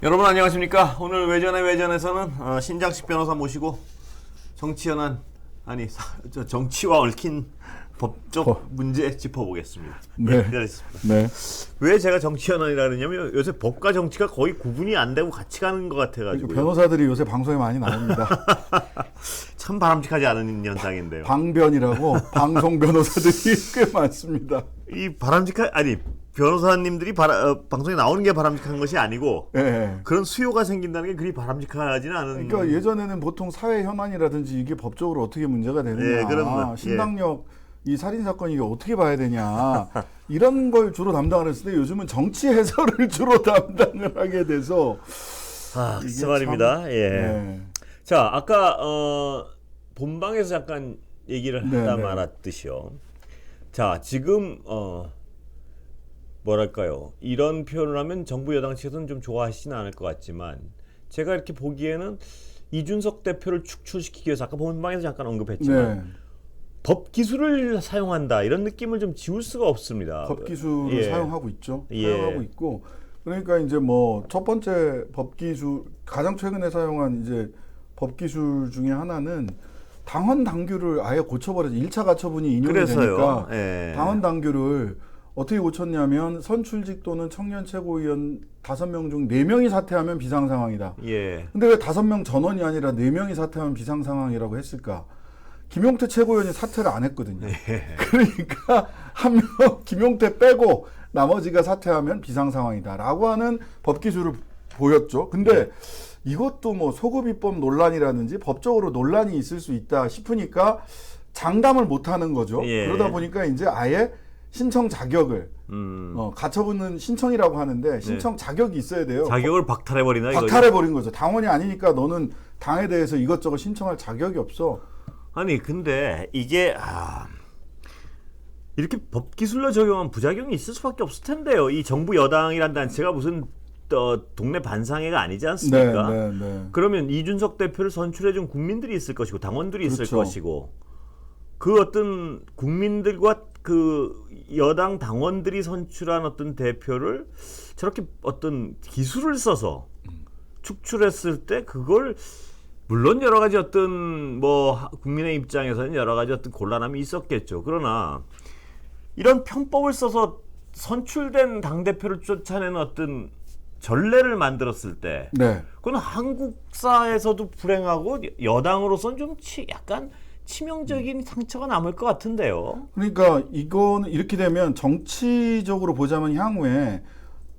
여러분 안녕하십니까? 오늘 외전에서는 신장식 변호사 모시고 정치연한 정치와 얽힌 법적 문제 짚어보겠습니다. 네. 기다렸습니다. 네. 왜 제가 정치연한이라 그러냐면 요새 법과 정치가 거의 구분이 안 되고 같이 가는 것 같아가지고 변호사들이 요새 방송에 많이 나옵니다. 참 바람직하지 않은 현상인데요. 방변이라고 방송 변호사들이 꽤 많습니다. 이 변호사님들이 방송에 나오는 게 바람직한 것이 아니고 네. 그런 수요가 생긴다는 게 그리 바람직하지는 않은. 그러니까 예전에는 보통 사회 현안이라든지 이게 법적으로 어떻게 문제가 되느냐, 그런 거. 신당역 이 살인 사건 이게 어떻게 봐야 되냐 이런 걸 주로 담당을 했을 때 요즘은 정치 해설을 주로 담당을 하게 돼서 글쎄 말입니다. 예. 네. 자, 아까 본방에서 잠깐 얘기를 하다 네. 말았듯이요. 자, 지금 뭐랄까요? 이런 표현을 하면 정부 여당 측에서는 좀 좋아하시지는 않을 것 같지만 제가 이렇게 보기에는 이준석 대표를 축출시키기 위해서 아까 본방에서 잠깐 언급했지만 네. 법 기술을 사용한다 이런 느낌을 좀 지울 수가 없습니다. 법 기술을 사용하고 있죠. 예. 사용하고 있고 그러니까 이제 뭐 첫 번째 법 기술 가장 최근에 사용한 이제 법 기술 중에 하나는 당헌 당규를 아예 고쳐버려서 1차 가처분이 인용이 그래서요. 되니까 예. 당헌 당규를 어떻게 고쳤냐면 선출직 또는 청년 최고위원 5명 중 4명이 사퇴하면 비상 상황이다. 예. 근데 왜 5명 전원이 아니라 4명이 사퇴하면 비상 상황이라고 했을까? 김용태 최고위원이 사퇴를 안 했거든요. 그러니까 한 명 김용태 빼고 나머지가 사퇴하면 비상 상황이다라고 하는 법 기술을 보였죠. 근데 이것도 뭐 소급입법 논란이라든지 법적으로 논란이 있을 수 있다 싶으니까 장담을 못 하는 거죠. 예. 그러다 보니까 이제 아예 신청 자격을 가처분은 신청이라고 하는데 신청 자격이 있어야 돼요. 자격을 박탈해버리나 이거죠? 박탈해버린 거죠. 당원이 아니니까 너는 당에 대해서 이것저것 신청할 자격이 없어. 아니 근데 이게 이렇게 법 기술로 적용한 부작용이 있을 수밖에 없을 텐데요. 이 정부 여당이란 단체가 무슨 동네 반상회가 아니지 않습니까? 네. 그러면 이준석 대표를 선출해준 국민들이 있을 것이고 당원들이 있을 그렇죠. 것이고 그 어떤 국민들과 그 여당 당원들이 선출한 어떤 대표를 저렇게 어떤 기술을 써서 축출했을 때 그걸 물론 여러 가지 어떤 뭐 국민의 입장에서는 여러 가지 어떤 곤란함이 있었겠죠. 그러나 이런 편법을 써서 선출된 당 대표를 쫓아내는 어떤 전례를 만들었을 때, 네. 그건 한국사에서도 불행하고 여당으로서는 좀 약간 치명적인 상처가 남을 것 같은데요. 그러니까 이거는 이렇게 되면 정치적으로 보자면 향후에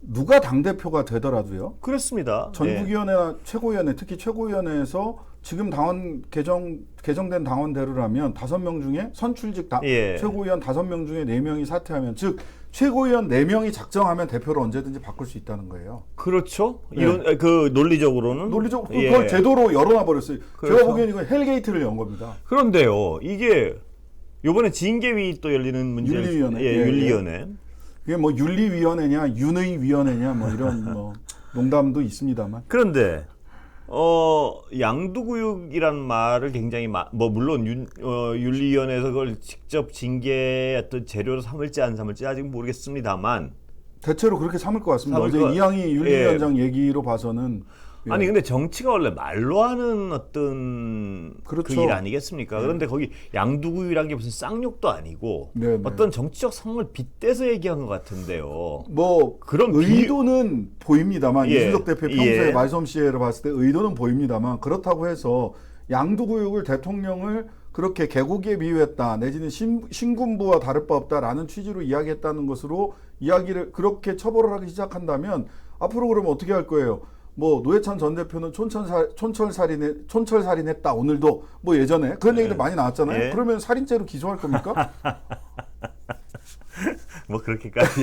누가 당대표가 되더라도요. 그렇습니다. 전국위원회나 최고위원회, 특히 최고위원회에서 지금 당원 개정된 당원대로라면 5명 중에 선출직 최고위원 5명 중에 4명이 사퇴하면 즉 최고위원 4명이 작정하면 대표를 언제든지 바꿀 수 있다는 거예요. 그렇죠. 이런 그 논리적으로는 그걸 제도로 열어놔 버렸어요. 그렇죠. 제가 보기엔 이건 헬게이트를 연 겁니다. 그런데요, 이게 이번에 징계위 또 열리는 문제, 윤리위원회. 윤리위원회. 그게 뭐 윤리위원회냐 윤의위원회냐 뭐 이런 뭐 농담도 있습니다만. 그런데 양두구육이란 말을 굉장히 물론 윤리위원회에서 그걸 직접 징계의 어떤 재료로 삼을지 안 삼을지 아직 모르겠습니다만 대체로 그렇게 삼을 것 같습니다. 어제 이항희 윤리위원장 얘기로 봐서는 아니 근데 정치가 원래 말로 하는 어떤 그렇죠. 그 일 아니겠습니까? 그런데 거기 양두구이란 게 무슨 쌍욕도 아니고 어떤 정치적 성을 빗대서 얘기한 것 같은데요. 뭐 그런 의도는 보입니다만 이준석 대표 평소에 말솜씨를 봤을 때 의도는 보입니다만 그렇다고 해서 양두구육을 대통령을 그렇게 개고기에 비유했다 내지는 신군부와 다를 바 없다라는 취지로 이야기했다는 것으로 이야기를 그렇게 처벌을 하기 시작한다면 앞으로 그러면 어떻게 할 거예요? 뭐 노회찬 전 대표는 촌철살인했다 오늘도 뭐 예전에 그런 얘기도 많이 나왔잖아요. 그러면 살인죄로 기소할 겁니까? 뭐 그렇게까지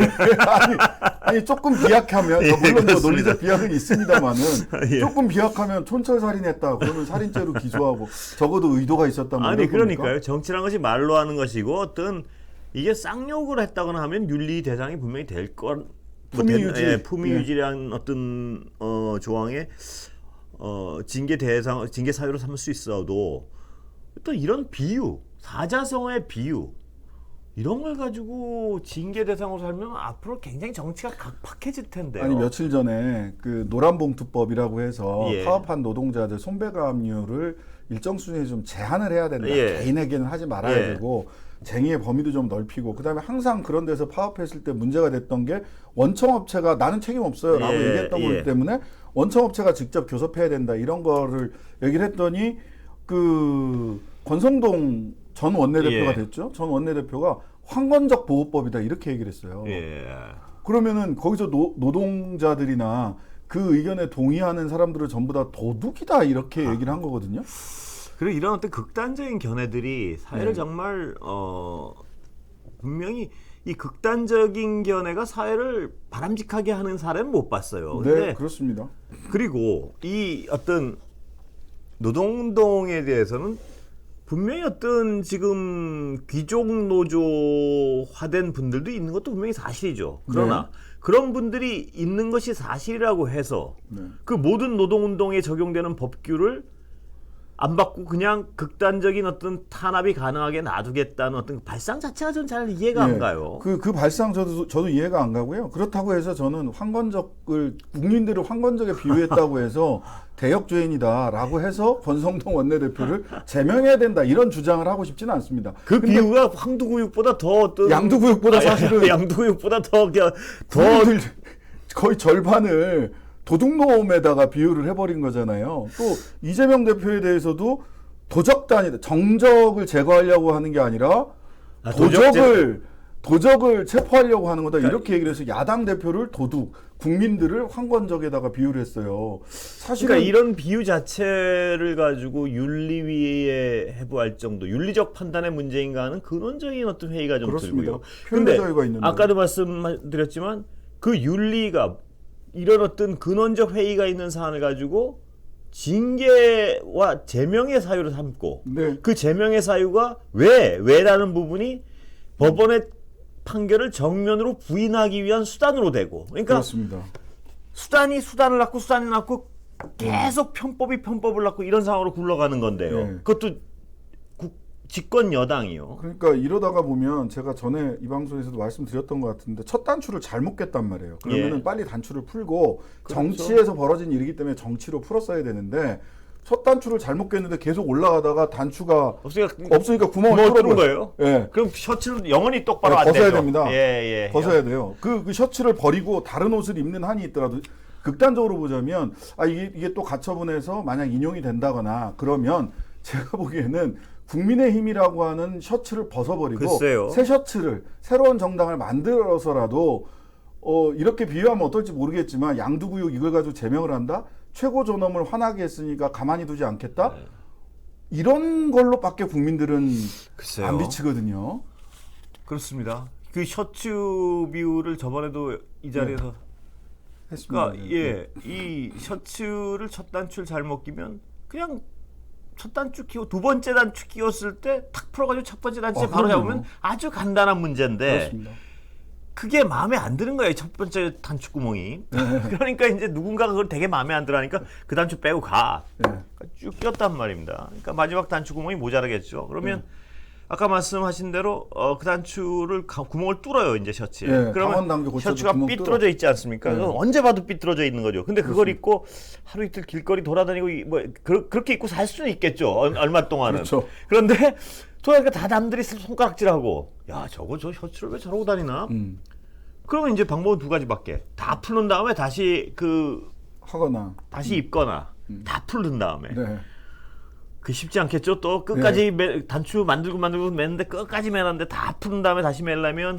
아니 조금 비약하면 물론 뭐 논리적 비약은 있습니다만은 조금 비약하면 촌철살인했다 그러면 살인죄로 기소하고 적어도 의도가 있었다. 뭐 아니 그러니까요. 정치란 것이 말로 하는 것이고 어떤 이게 쌍욕을 했다거나 하면 윤리 대상이 분명히 될 것. 품위 유지라는 어떤 조항에 징계 사유로 삼을 수 있어도 또 이런 비유, 사자성어의 비유 이런 걸 가지고 징계 대상으로 살면 앞으로 굉장히 정치가 각박해질 텐데요. 아니 며칠 전에 그 노란봉투법이라고 해서 예. 파업한 노동자들 손배가압류를 일정 수준에 좀 제한을 해야 된다. 예. 개인에게는 하지 말아야 예. 되고 쟁의의 범위도 좀 넓히고 그다음에 항상 그런 데서 파업했을 때 문제가 됐던 게 원청업체가 나는 책임 없어요라고 예. 얘기했던 거기 때문에 원청업체가 직접 교섭해야 된다 이런 거를 얘기를 했더니 그 권성동 전 원내대표가 예. 됐죠. 전 원내대표가 황건적 보호법이다 이렇게 얘기를 했어요. 예. 그러면은 거기서 노동자들이나 그 의견에 동의하는 사람들을 전부 다 도둑이다 이렇게 얘기를 한 거거든요. 그리고 이런 어떤 극단적인 견해들이 사회를 네. 정말 분명히 이 극단적인 견해가 사회를 바람직하게 하는 사례는 못 봤어요. 네, 근데 그렇습니다. 그리고 이 어떤 노동운동에 대해서는 분명히 어떤 지금 귀족 노조화된 분들도 있는 것도 분명히 사실이죠. 그러나 그런 분들이 있는 것이 사실이라고 해서 그 모든 노동운동에 적용되는 법규를 안 받고 그냥 극단적인 어떤 탄압이 가능하게 놔두겠다는 어떤 발상 자체가 저는 잘 이해가 안 가요. 그 발상 저도 이해가 안 가고요. 그렇다고 해서 저는 국민들을 황건적에 비유했다고 해서 대역죄인이다라고 해서 권성동 원내대표를 제명해야 된다 이런 주장을 하고 싶지는 않습니다. 그 비유가 황두구육보다 더 어떤 양두구육보다 사실은 양두구육보다 더 국민들 거의 절반을 도둑놈에다가 비유를 해버린 거잖아요. 또 이재명 대표에 대해서도 도적단이다. 정적을 제거하려고 하는 게 아니라 도적을 체포하려고 하는 거다. 이렇게 얘기를 해서 야당 대표를 도둑, 국민들을 황건적에다가 비유를 했어요. 사실은 그러니까 이런 비유 자체를 가지고 윤리위에 해부할 정도, 윤리적 판단의 문제인가 하는 근원적인 어떤 회의가 좀 그렇습니다. 들고요. 표현의 자유가 있는데. 아까도 말씀드렸지만 그 윤리가 이런 어떤 근원적 회의가 있는 사안을 가지고 징계와 제명의 사유를 삼고 네. 그 제명의 사유가 왜라는 부분이 법원의 판결을 정면으로 부인하기 위한 수단으로 되고 그러니까 그렇습니다. 수단이 수단을 낳고 수단이 낳고 계속 편법을 낳고 이런 상황으로 굴러가는 건데요. 네. 그것도 집권 여당이요. 그러니까 이러다가 보면 제가 전에 이 방송에서도 말씀드렸던 것 같은데 첫 단추를 잘못 깼단 말이에요. 그러면은 예. 빨리 단추를 풀고 그렇죠. 정치에서 벌어진 일이기 때문에 정치로 풀었어야 되는데 첫 단추를 잘못 깼는데 계속 올라가다가 단추가 없으니까 구멍을 뚫은 거예요. 예. 그럼 셔츠는 영원히 똑바로 네, 안 벗어야 되죠. 됩니다. 예. 벗어야 돼요. 그 셔츠를 버리고 다른 옷을 입는 한이 있더라도 극단적으로 보자면 이게 또 가처분해서 만약 인용이 된다거나 그러면 제가 보기에는 국민의힘이라고 하는 셔츠를 벗어버리고 글쎄요. 새 셔츠를 새로운 정당을 만들어서라도 이렇게 비유하면 어떨지 모르겠지만 양두구육 이걸 가지고 제명을 한다? 최고 존엄을 화나게 했으니까 가만히 두지 않겠다? 네. 이런 걸로밖에 국민들은 글쎄요. 안 비치거든요. 그렇습니다. 그 셔츠 비유를 저번에도 이 자리에서 했습니다. 그러니까 이 셔츠를 첫 단추를 잘못 끼면 그냥 첫 단추 끼고 두 번째 단추 끼웠을 때 탁 풀어가지고 첫 번째 단추에 바로 그럼요. 잡으면 아주 간단한 문제인데 그렇습니다. 그게 마음에 안 드는 거예요. 첫 번째 단추 구멍이. 그러니까 이제 누군가가 그걸 되게 마음에 안 들어하니까 그 단추 빼고 가. 그러니까 쭉 꼈단 말입니다. 그러니까 마지막 단추 구멍이 모자라겠죠. 그러면 아까 말씀하신 대로 그 단추를 구멍을 뚫어요. 이제 셔츠에. 예, 그러면 강원당교 고쳐서 셔츠가 구멍 삐뚤어져 있지 않습니까? 예. 언제 봐도 삐뚤어져 있는 거죠. 근데 그걸 입고 하루 이틀 길거리 돌아다니고 그렇게 입고 살 수는 있겠죠. 얼마 동안은. 그렇죠. 그런데 돌아니까 다 남들이 손가락질하고 야 저 셔츠를 왜 저러고 다니나? 그러면 이제 방법은 두 가지밖에. 다 풀는 다음에 다시 하거나 다시 입거나 다 풀는 다음에. 네. 그 쉽지 않겠죠. 또 끝까지 단추 만들고 매는데 끝까지 매는데 다 푸른 다음에 다시 매려면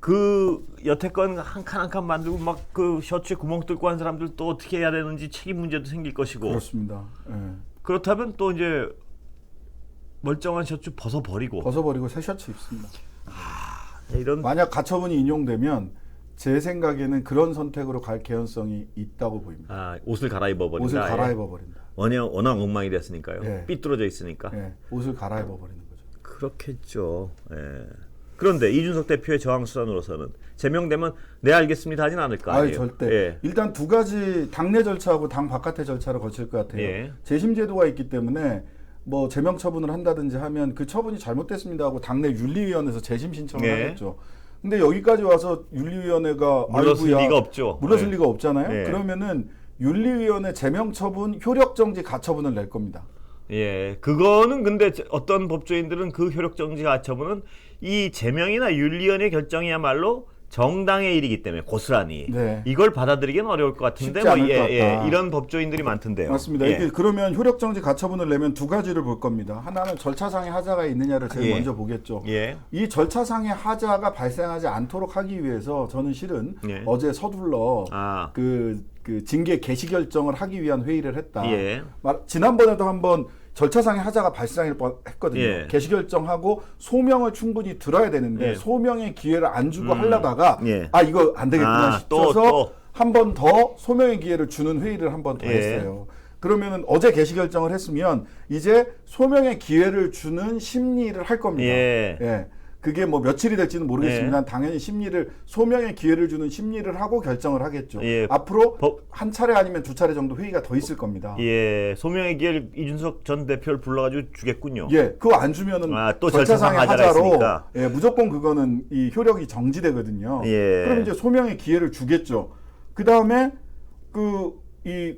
그 여태껏 한 칸 한 칸 만들고 막 그 셔츠에 구멍 뚫고 한 사람들 또 어떻게 해야 되는지 책임 문제도 생길 것이고. 그렇습니다. 예. 그렇다면 또 이제 멀쩡한 셔츠 벗어버리고. 벗어버리고 새 셔츠 입습니다. 이런 만약 가처분이 인용되면 제 생각에는 그런 선택으로 갈 개연성이 있다고 보입니다. 옷을 갈아입어 버린다. 옷을 갈아입어 버린다. 워낙 엉망이 됐으니까요. 예. 삐뚤어져 있으니까. 예, 옷을 갈아입어 버리는 거죠. 그렇겠죠. 예. 그런데 이준석 대표의 저항 수단으로서는 제명되면 네 알겠습니다 하진 않을 거 아니에요. 절대. 예. 일단 두 가지 당내 절차하고 당 바깥의 절차를 거칠 것 같아요. 예. 재심 제도가 있기 때문에 뭐 제명 처분을 한다든지 하면 그 처분이 잘못됐습니다 하고 당내 윤리위원회에서 재심 신청을 네. 하겠죠. 근데 여기까지 와서 윤리위원회가 물러설 아이고야, 리가 없죠. 물러설 네. 리가 없잖아요. 네. 그러면은 윤리위원회 제명 처분 효력정지 가처분을 낼 겁니다. 예, 그거는 근데 어떤 법조인들은 그 효력정지 가처분은 이 제명이나 윤리위원회 결정이야말로 정당의 일이기 때문에 고스란히 네. 이걸 받아들이기는 어려울 것 같은데 쉽지 않을 것 같다. 이런 법조인들이 많던데요. 맞습니다. 예. 이게 그러면 효력정지 가처분을 내면 두 가지를 볼 겁니다. 하나는 절차상의 하자가 있느냐를 제일 예. 먼저 보겠죠. 예. 이 절차상의 하자가 발생하지 않도록 하기 위해서 저는 실은 예. 어제 서둘러 아. 그 징계 개시 결정을 하기 위한 회의를 했다. 예. 지난번에도 한번 절차상의 하자가 발생했거든요. 예. 개시 결정하고 소명을 충분히 들어야 되는데 예. 소명의 기회를 안 주고 하려다가 예. 아 이거 안 되겠구나 아, 싶어서 한 번 더 소명의 기회를 주는 회의를 한 번 더 예. 했어요. 그러면은 어제 개시 결정을 했으면 이제 소명의 기회를 주는 심리를 할 겁니다. 예. 예. 그게 뭐 며칠이 될지는 모르겠지만 당연히 심리를 소명의 기회를 주는 심리를 하고 결정을 하겠죠. 예. 앞으로 한 차례 아니면 두 차례 정도 회의가 더 있을 겁니다. 예, 소명의 기회를 이준석 전 대표를 불러가지고 주겠군요. 예, 그거 안 주면은 또 절차상의 하자가 하자로 있으니까. 예, 무조건 그거는 이 효력이 정지되거든요. 예. 그럼 이제 소명의 기회를 주겠죠. 그 다음에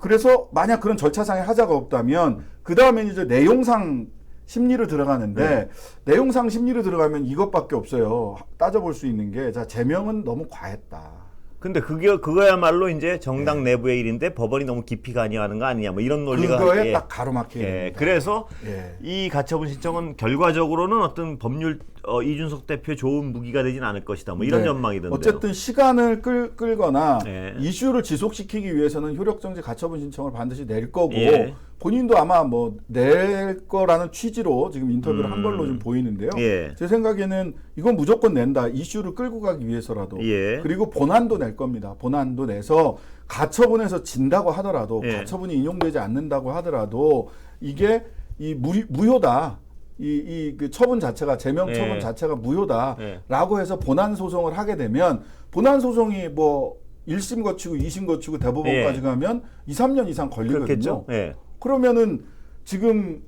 그래서 만약 그런 절차상의 하자가 없다면 그 다음에 이제 내용상 심리로 들어가는데 내용상 심리로 들어가면 이것밖에 없어요. 따져볼 수 있는 게 자 제명은 너무 과했다. 근데 그거야말로 이제 정당 내부의 일인데 법원이 너무 깊이 관여하는 거 아니냐 뭐 이런 논리가 그거에 딱 가로막혀야 됩니다. 그래서 예. 이 가처분 신청은 결과적으로는 어떤 법률 이준석 대표의 좋은 무기가 되진 않을 것이다 뭐 이런 네. 전망이던데요. 어쨌든 시간을 끌거나 네. 이슈를 지속시키기 위해서는 효력정지 가처분 신청을 반드시 낼 거고 예. 본인도 아마 뭐 낼 거라는 취지로 지금 인터뷰를 한 걸로 좀 보이는데요. 예. 제 생각에는 이건 무조건 낸다. 이슈를 끌고 가기 위해서라도. 예. 그리고 본안도 낼 겁니다. 본안도 내서 가처분에서 진다고 하더라도 예. 가처분이 인용되지 않는다고 하더라도 이게 이 무효다. 그 처분 자체가 제명 처분 예. 자체가 무효다라고 해서 본안 소송을 하게 되면 본안 소송이 뭐 1심 거치고 2심 거치고 대법원까지 예. 가면 2, 3년 이상 걸리거든요. 그렇겠죠. 예. 그러면은 지금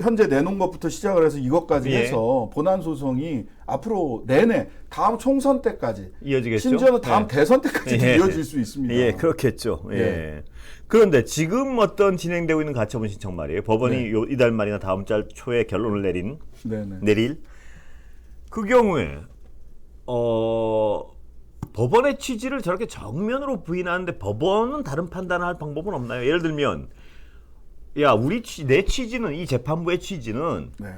현재 내놓은 것부터 시작을 해서 이것까지 예. 해서 본안 소송이 앞으로 내내 다음 총선 때까지 이어지겠죠. 심지어는 다음 예. 대선 때까지 예. 이어질 수 있습니다. 예, 그렇겠죠. 예. 네. 그런데 지금 어떤 진행되고 있는 가처분 신청 말이에요. 법원이 네. 이달 말이나 다음 달 초에 결론을 네네. 내릴 그 경우에 법원의 취지를 저렇게 정면으로 부인하는데 법원은 다른 판단을 할 방법은 없나요? 예를 들면 야, 내 취지는 이 재판부의 취지는 네.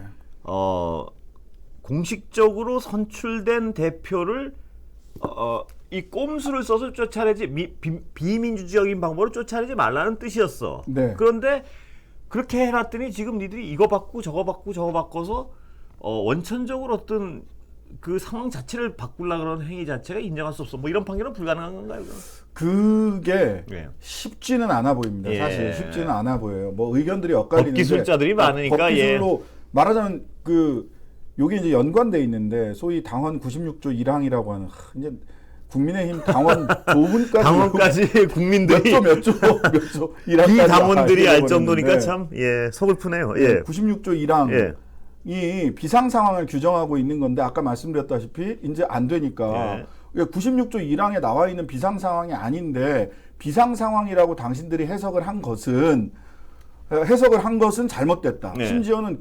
공식적으로 선출된 대표를 이 꼼수를 써서 쫓아내지 비민주적인 방법으로 쫓아내지 말라는 뜻이었어. 네. 그런데 그렇게 해놨더니 지금 니들이 이거 바꾸고 저거 바꾸고 저거 바꿔서 원천적으로 어떤 그 상황 자체를 바꾸려고 그러는 행위 자체가 인정할 수 없어. 뭐 이런 판결은 불가능한 건가요? 그게 예. 쉽지는 않아 보입니다. 예. 사실 쉽지는 않아 보여요. 뭐 의견들이 엇갈리는데 법기술자들이 많으니까, 법기술로 말하자면 요게 이제 연관돼 있는데 소위 당헌 96조 1항이라고 하는 이제 국민의힘 당원 조문까지 당원까지 국민들이 몇조 1항까지 비당원들이 알 정도니까 참 서글프네요. 예. 96조 1항 예. 이 비상 상황을 규정하고 있는 건데 아까 말씀드렸다시피 이제 안 되니까 96조 1항에 나와 있는 비상 상황이 아닌데 비상 상황이라고 당신들이 해석을 한 것은 잘못됐다. 네. 심지어는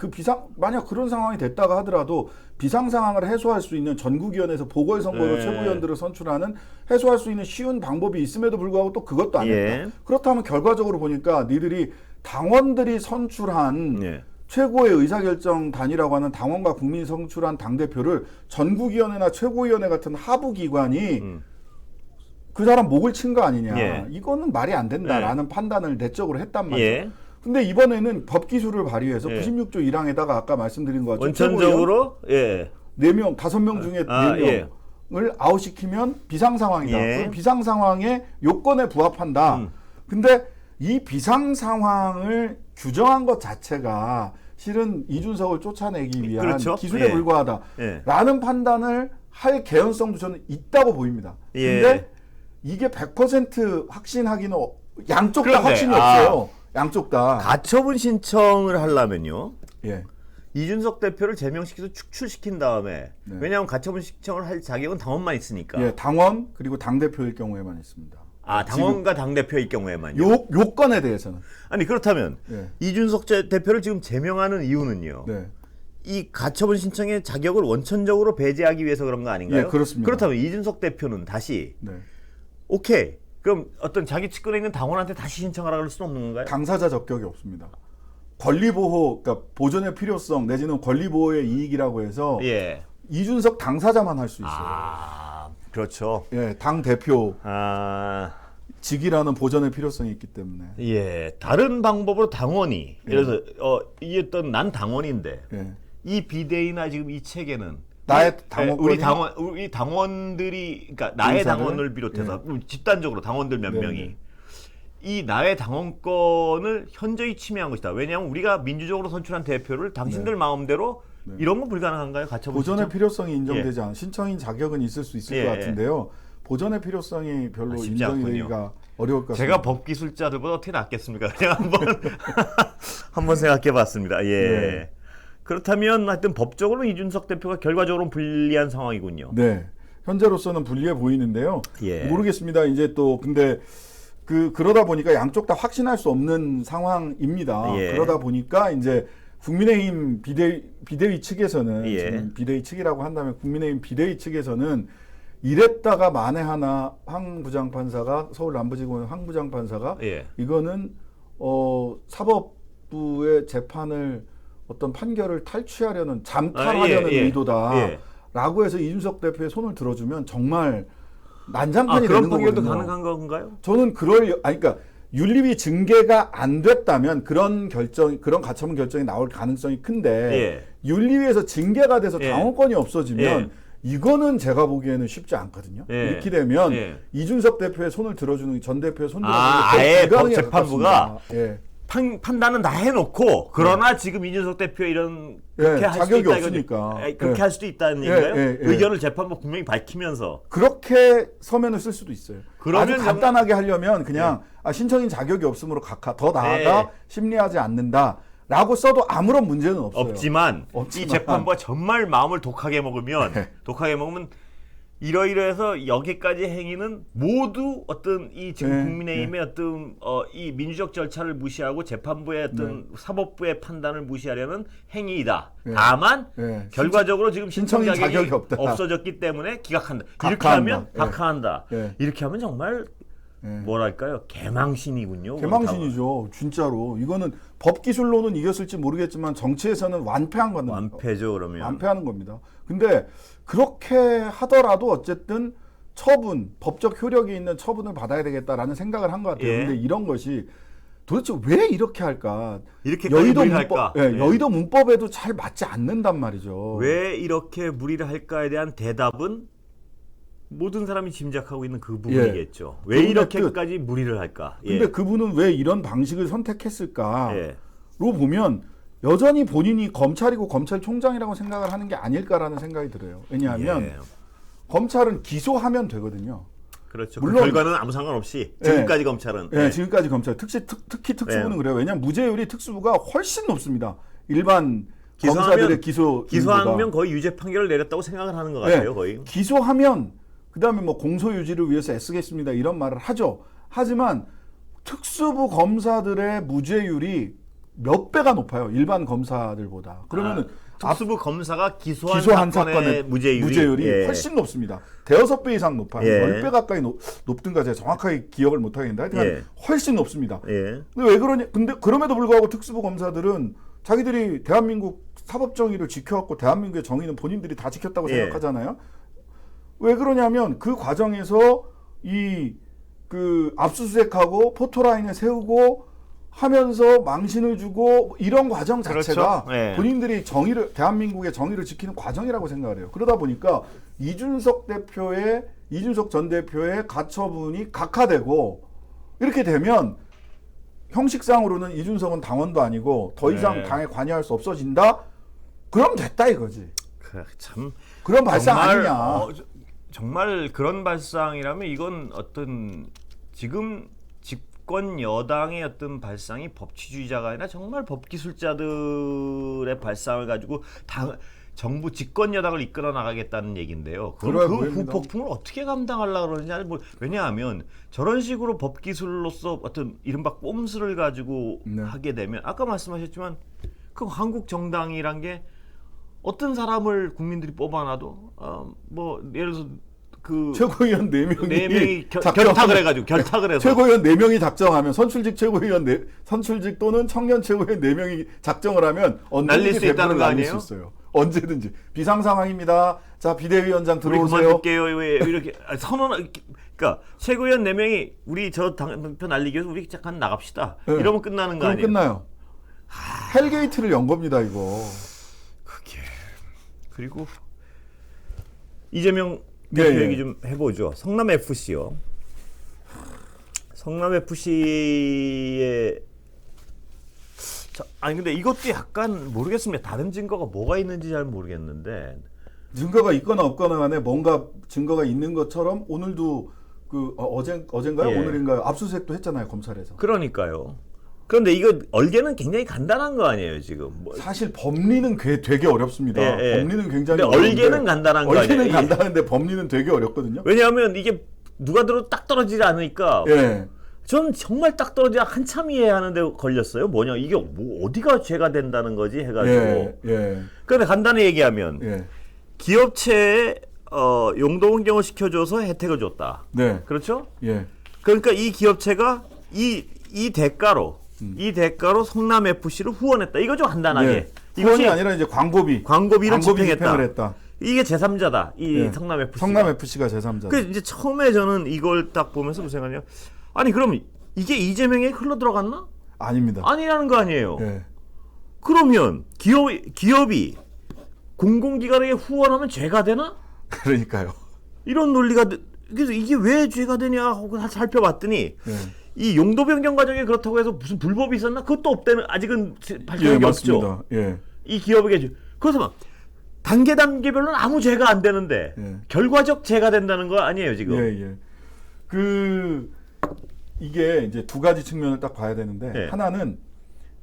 만약 그런 상황이 됐다가 하더라도 비상 상황을 해소할 수 있는 전국위원회에서 보궐선거로 네. 최고위원들을 선출하는 해소할 수 있는 쉬운 방법이 있음에도 불구하고 또 그것도 안 했다. 예. 그렇다면 결과적으로 보니까 니들이 당원들이 선출한 예. 최고의 의사결정 단위라고 하는 당원과 국민이 선출한 당대표를 전국위원회나 최고위원회 같은 하부기관이 그 사람 목을 친 거 아니냐. 예. 이거는 말이 안 된다라는 판단을 내적으로 했단 말이에요. 예. 근데 이번에는 법기술을 발휘해서 예. 96조 1항에다가 아까 말씀드린 것 같죠. 원천적으로 4명, 5명 중에 4명을 아웃시키면 비상상황이다. 예. 그럼 비상상황의 요건에 부합한다. 근데 이 비상상황을 규정한 것 자체가 실은 이준석을 쫓아내기 위한 그렇죠. 기술에 예. 불과하다라는 판단을 할 개연성도 저는 있다고 보입니다. 예. 근데 이게 100% 확신하기는 양쪽 다 그런데, 확신이 없어요. 양쪽 다. 가처분 신청을 하려면요. 예. 이준석 대표를 제명시켜서 축출시킨 다음에 네. 왜냐하면 가처분 신청을 할 자격은 당원만 있으니까. 예, 당원 그리고 당 대표일 경우에만 있습니다. 아, 당원과 당 대표일 경우에만요. 요건에 대해서는. 아니 그렇다면 예. 이준석 대표를 지금 제명하는 이유는요. 네. 이 가처분 신청의 자격을 원천적으로 배제하기 위해서 그런 거 아닌가요? 예, 그렇습니다. 그렇다면 이준석 대표는 다시 네. 오케이. 그럼 어떤 자기 측근에 있는 당원한테 다시 신청하라 그럴 수는 없는 건가요? 당사자 적격이 없습니다. 권리보호, 그러니까 보존의 필요성 내지는 권리보호의 이익이라고 해서 예. 이준석 당사자만 할 수 있어요. 아, 그렇죠. 예, 당 대표 아, 직이라는 보존의 필요성이 있기 때문에. 예. 다른 방법으로 당원이 예를 들어서 이 어떤 난 당원인데 예. 이 비대위나 지금 이 체계는 나의 당원권이 우리 당원들이 그러니까 나의 인사를? 당원을 비롯해서 집단적으로 당원들 몇 네, 명이 네. 이 나의 당원권을 현저히 침해한 것이다. 왜냐하면 우리가 민주적으로 선출한 대표를 당신들 마음대로 이런 건 불가능한가요? 가처분 보존의 신청? 필요성이 인정되지 않은 신청인 자격은 있을 수 있을 예, 것 같은데요. 보존의 필요성이 별로 쉽지 인정이 않군요. 되기가 어려울 것 같습니다. 제가 법기술자들보다 어떻게 낫겠습니까? 그냥 한번 생각해봤습니다. 예. 네. 그렇다면 하여튼 법적으로 이준석 대표가 결과적으로 불리한 상황이군요. 네. 현재로서는 불리해 보이는데요. 예. 모르겠습니다. 이제 또 근데 그러다 보니까 양쪽 다 확신할 수 없는 상황입니다. 예. 그러다 보니까 이제 국민의힘 비대위 측에서는 예. 지금 비대위 측이라고 한다면 국민의힘 비대위 측에서는 이랬다가 만에 하나 황 부장판사가 서울 남부지검 황 부장판사가 예. 이거는 사법부의 재판을 어떤 판결을 탈취하려는 잠탈하려는 의도다. 예. 라고 해서 이준석 대표의 손을 들어주면 정말 난장판이 그런 되는 판결도 거거든요. 가능한 건가요? 저는 그러니까 윤리위 징계가 안 됐다면 그런 가처분 결정이 나올 가능성이 큰데 예. 윤리위에서 징계가 돼서 예. 당원권이 없어지면 예. 이거는 제가 보기에는 쉽지 않거든요. 예. 이렇게 되면 예. 이준석 대표의 손을 들어주는 전 대표의 손 아, 들어주는 게 아예 불가능에 재판부가 가깝습니다. 예. 판단은 다 해놓고 그러나 지금 이준석 대표 이런 그렇게 예, 할 자격이 수도 있다 없으니까. 그렇게 예. 할 수도 있다는 예, 얘기인가요? 예, 예. 의견을 재판부 분명히 밝히면서 그렇게 서면을 쓸 수도 있어요. 그러면 아주 간단하게 하려면 그냥 신청인 자격이 없으므로 더 나아가 예. 심리하지 않는다라고 써도 아무런 문제는 없어요. 없지만 이 재판부가 정말 마음을 독하게 먹으면 네. 이러이러해서 여기까지 행위는 모두 어떤 이 지금 네, 국민의힘의 어떤 이 민주적 절차를 무시하고 재판부의 어떤 사법부의 판단을 무시하려는 행위이다. 네. 다만 네. 결과적으로 지금 신청 신청인 자격이 자격이 없다. 없어졌기 때문에 기각한다. 이렇게 각하한다. 하면 예. 각하한다. 예. 이렇게 하면 정말 예. 뭐랄까요? 개망신이군요. 개망신이죠. 진짜로. 이거는 법 기술로는 이겼을지 모르겠지만 정치에서는 완패한 겁니다. 완패죠 그러면. 완패하는 겁니다. 근데 그렇게 하더라도 어쨌든 법적 효력이 있는 처분을 받아야 되겠다라는 생각을 한 것 같아요. 예. 근데 이런 것이 도대체 왜 이렇게 할까? 이렇게까지 무리할까? 예. 여의도 문법에도 잘 맞지 않는단 말이죠. 왜 이렇게 무리를 할까에 대한 대답은 모든 사람이 짐작하고 있는 그 부분이겠죠. 왜 그분의 이렇게까지 무리를 할까? 근데 그분은 왜 이런 방식을 선택했을까로 예. 보면 여전히 본인이 검찰이고 검찰총장이라고 생각을 하는 게 아닐까라는 생각이 들어요. 왜냐하면 예. 검찰은 기소하면 되거든요. 그렇죠. 물론- 그 결과는 아무 상관없이 지금까지 검찰은 예, 지금까지 검찰 특히 특수부는 예. 그래요. 왜냐하면 무죄율이 특수부가 훨씬 높습니다. 일반 기소하면- 검사들의 기소하면 거의 유죄 판결을 내렸다고 생각을 하는 것 예, 같아요. 거의. 기소하면 그다음에 뭐 공소 유지를 위해서 애쓰겠습니다 이런 말을 하죠. 하지만 특수부 검사들의 무죄율이 몇 배가 높아요. 일반 검사들보다. 그러면은 특수부 검사가 기소한 사건의 무죄율이 예. 훨씬 높습니다. 대여섯 배 이상 높아요. 예. 10배 가까이 높든가 제가 정확하게 기억을 못 하겠는데 하여튼 예. 훨씬 높습니다. 예. 근데 왜 그러냐? 근데 그럼에도 불구하고 특수부 검사들은 자기들이 대한민국 사법 정의를 지켜왔고 대한민국의 정의는 본인들이 다 지켰다고 예. 생각하잖아요. 왜 그러냐면 그 과정에서 압수수색하고 포토라인을 세우고 하면서 망신을 주고 이런 과정 자체가 그렇죠. 예. 본인들이 대한민국의 정의를 지키는 과정이라고 생각을 해요. 그러다 보니까 이준석 전 대표의 가처분이 각하되고 이렇게 되면 형식상으로는 이준석은 당원도 아니고 더 이상 네. 당에 관여할 수 없어진다. 그럼 됐다 이거지. 참 그런 발상 정말, 아니냐. 정말 그런 발상이라면 이건 어떤 지금 집권 여당의 어떤 발상이 법치주의자가 아니라 정말 법기술자들의 발상을 가지고 정부 집권 여당을 이끌어 나가겠다는 얘기인데요. 그 후폭풍을 어떻게 감당하려고 그러는지 왜냐하면 저런 식으로 법기술로서 어떤 이른바 꼼수를 가지고 하게 되면 아까 말씀하셨지만 그 한국 정당이란 게 어떤 사람을 국민들이 뽑아놔도 뭐 예를 들어서 그 최고위원 4명이 결탁을 해가지고 결탁을 해서 최고위원 4명이 작정하면 선출직 최고위원 선출직 또는 청년 최고위원 4명이 작정을 하면 날릴 수 있다는 거 날릴 아니에요? 수 있어요. 언제든지 비상 상황입니다. 자 비대위원장 들어오세요. 우리 그만둘게요. 왜 이렇게 선언 그러니까 최고위원 4명이 우리 저 당표 날리기 위해서 우리 잠깐 나갑시다. 네. 이러면 끝나는 거 그럼 아니에요? 끝나요. 헬게이트를 연 겁니다 이거. 그게 그리고 이재명 네, 대표 예. 얘기 좀 해보죠. 성남 FC요. 성남 FC의 아니 근데 이것도 약간 모르겠습니다. 다른 증거가 뭐가 있는지 잘 모르겠는데 증거가 있거나 없거나 간에 뭔가 증거가 있는 것처럼 오늘도 그 어젠가요? 예. 오늘인가요? 압수수색도 했잖아요 검찰에서. 그러니까요. 그런데 이거 얼개는 굉장히 간단한 거 아니에요 지금. 사실 법리는 되게 어렵습니다. 예, 예. 법리는 굉장히 근데 어려운데 얼개는 간단한 거 아니에요. 얼개는 간단한데 법리는 되게 어렵거든요. 왜냐하면 이게 누가 들어도 딱 떨어지지 않으니까 예. 전 정말 딱 떨어지지 한참 이해하는데 걸렸어요. 뭐냐 이게 뭐 어디가 죄가 된다는 거지 해가지고. 예. 그런데 간단히 얘기하면 예. 기업체에 용도 변경을 시켜줘서 혜택을 줬다. 네. 그렇죠? 예. 그러니까 이 기업체가 이 대가로 성남 FC를 후원했다. 이거죠 간단하게. 예. 이것이 아니라 이제 광고비를 집행했다. 집행을 했다. 이게 제3자다. 이 예. 성남 FC. 성남 FC가 제3자다. 그 이제 처음에 저는 이걸 딱 보면서 무슨 생각이냐? 아니 그럼 이게 이재명에 흘러 들어갔나? 아닙니다. 아니라는 거 아니에요. 예. 그러면 기업이 공공기관에게 후원하면 죄가 되나? 그러니까요. 이런 논리가 그래서 이게 왜 죄가 되냐 하고 살펴봤더니 예. 이 용도 변경 과정에 그렇다고 해서 무슨 불법이 있었나? 그것도 없다는 아직은 발표한 게 없죠. 맞습니다. 예. 이 기업에게 그래서 막 단계별로는 아무 죄가 안 되는데 예. 결과적 죄가 된다는 거 아니에요 지금? 예. 이게 이제 두 가지 측면을 딱 봐야 되는데 예. 하나는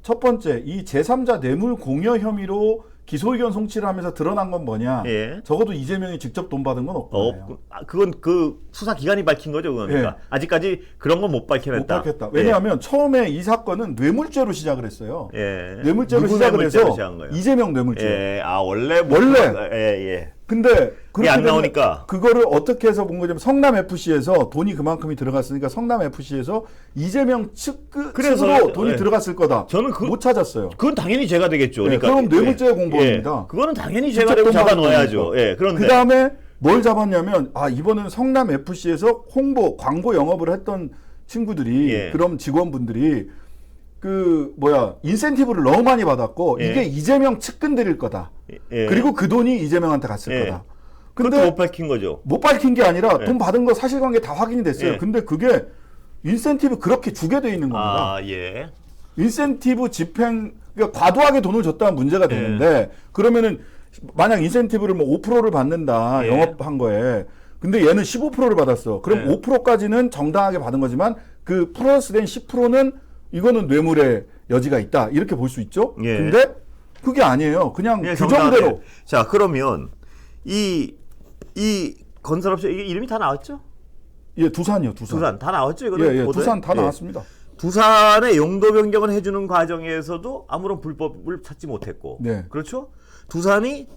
첫 번째 이 제3자 뇌물 공여 혐의로 기소 의견 송치를 하면서 드러난 건 뭐냐? 예. 적어도 이재명이 직접 돈 받은 건 없거든요. 그건 그 수사 기관이 밝힌 거죠, 그러니까 예. 아직까지 그런 건 못 밝혀냈다. 못 밝혔다. 왜냐하면 처음에 이 사건은 뇌물죄로 시작을 했어요. 예. 뇌물죄로 누구 시작을 뇌물죄로 해서 시작한 거예요? 이재명 뇌물죄. 예. 원래 원래. 근데 그게 안 나오니까 그거를 어떻게 해서 본 거냐면 성남 FC에서 돈이 그만큼이 들어갔으니까 성남 FC에서 이재명 측으로 돈이 들어갔을 거다. 저는 못 찾았어요. 그건 당연히 죄가 되겠죠. 그러니까 그럼 뇌물죄 공범입니다. 그거는 당연히 죄가 되고 잡아 넣어야죠. 예. 그런데 그 다음에 뭘 잡았냐면 이번에는 성남 FC에서 광고 영업을 했던 친구들이 그럼 직원분들이 인센티브를 너무 많이 받았고 이게 이재명 측근들일 거다. 그리고 그 돈이 이재명한테 갔을 거다. 근데 못 밝힌 거죠. 못 밝힌 게 아니라 돈 받은 거 사실관계 다 확인이 됐어요. 근데 그게 인센티브 그렇게 주게 돼 있는 겁니다. 인센티브 집행 그러니까 과도하게 돈을 줬다면 문제가 되는데 그러면은 만약 인센티브를 5%를 받는다 영업한 거에 근데 얘는 15%를 받았어. 그럼 5%까지는 정당하게 받은 거지만 그 플러스된 10%는 이거는 뇌물의 여지가 있다. 이렇게 볼 수 있죠. 근데 그게 아니에요. 그냥 규정대로. 자, 그러면 이 건설업체 이게 이름이 다 나왔죠? 예, 두산이요. 두산 다 나왔죠? 이거는 예, 두산 다 나왔습니다. 두산의 용도 변경을 해주는 과정에서도 아무런 불법을 찾지 못했고, 그렇죠? 두산이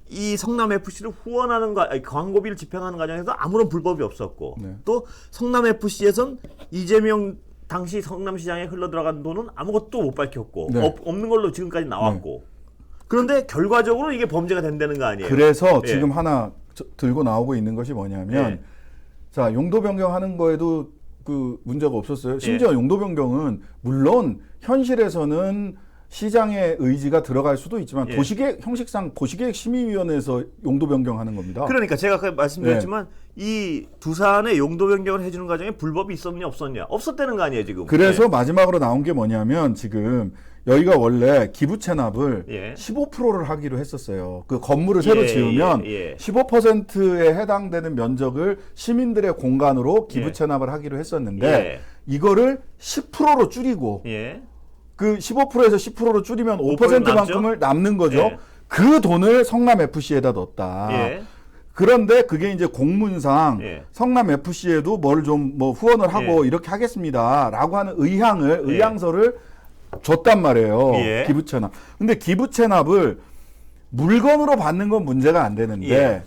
이 성남 FC를 후원하는 광고비를 집행하는 과정에서 아무런 불법이 없었고, 또 성남 FC에선 이재명 당시 성남시장에 흘러들어간 돈은 아무것도 못 밝혔고 없는 걸로 지금까지 나왔고 그런데 결과적으로 이게 범죄가 된다는 거 아니에요? 그래서 지금 하나 들고 나오고 있는 것이 뭐냐면 자 용도 변경하는 거에도 그 문제가 없었어요. 심지어 용도 변경은 물론 현실에서는 시장의 의지가 들어갈 수도 있지만 형식상 도시계획 심의위원회에서 용도 변경하는 겁니다. 그러니까 제가 아까 말씀드렸지만 이 두산의 용도 변경을 해주는 과정에 불법이 있었냐 없었냐? 없었다는 거 아니에요 지금. 그래서 마지막으로 나온 게 뭐냐면 지금 여기가 원래 기부 체납을 예. 15%를 하기로 했었어요. 그 건물을 새로 지으면 15%에 해당되는 면적을 시민들의 공간으로 기부 예. 체납을 하기로 했었는데 예. 이거를 10%로 줄이고 예. 그 15%에서 10%로 줄이면 5%만큼을 남는 거죠. 예. 그 돈을 성남 FC에다 넣었다. 예. 그런데 그게 이제 공문상 예. 성남 FC에도 뭘 좀 뭐 후원을 하고 이렇게 하겠습니다라고 하는 의향서를 줬단 말이에요. 예. 기부 체납. 근데 기부 체납을 물건으로 받는 건 문제가 안 되는데 예.